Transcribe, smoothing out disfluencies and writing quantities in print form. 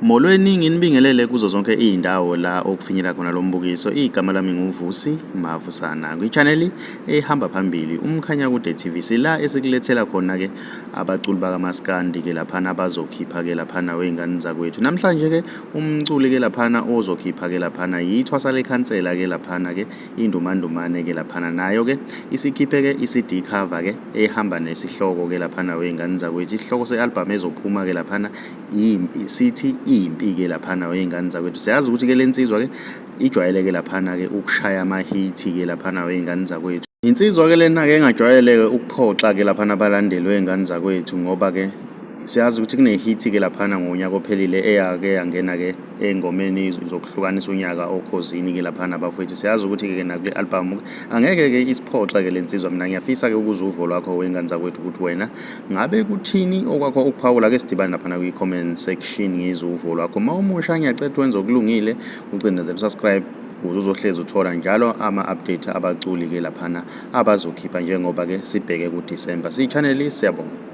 Molweni nginibingelele kuzo zonke izindawo la okufinyela khona lo mbukiso. Igama lami nguVusi Mavusana. Kwi-channel ehamba phambili umkhanya kude TV sila esikulethela khona ke abaculi bakaMaskandi ke laphana abazokhipha ke laphana weingane zakwethu. Namhlanje ke umculi ke laphana ozokhipha ke laphana iThwasa lekhansela ke laphana ke indumandumane ke laphana nayo ke isikhiphe ke iCD cover ke ehamba nesihloko ke laphana weingane zakwethu. Isihloko se-album ezophuma ke laphana sithi impi ke laphana weingane zakwethu. Siyazi ukuthi ke lensizwa ke ijwayeleke laphana ke ukushaya ama-hit ke laphana weingane zakwethu. Insizwa ke lena ke engajwayeleke ukuphoxa ke laphana abalandeli weingane zakwethu ngoba ke siyazi ukuthi kune-hit ke laphana ngonyaka ophelile eyake yangena ke engomeni zokuhlukanisa unyaka okhosini ke laphana abafowethu. Siyazi ukuthi ke nakule album angeke ke isiphoxa ke lensizwa. Mina ngiyafisa ke ukuzuvo lwakho weingane zakwethu ukuthi wena ngabe kuthini okwakho ukuphawula ke sidibane laphana kwi-comment section ngezuvo lwakho. Mawumusha ngiyacela wenze okulungile ucindezele subscribe ukuze uzohlezi uthola njalo ama-update abaculi ke laphana abazokhipha njengoba ke sibheke ku December. Si-channel siyabonga.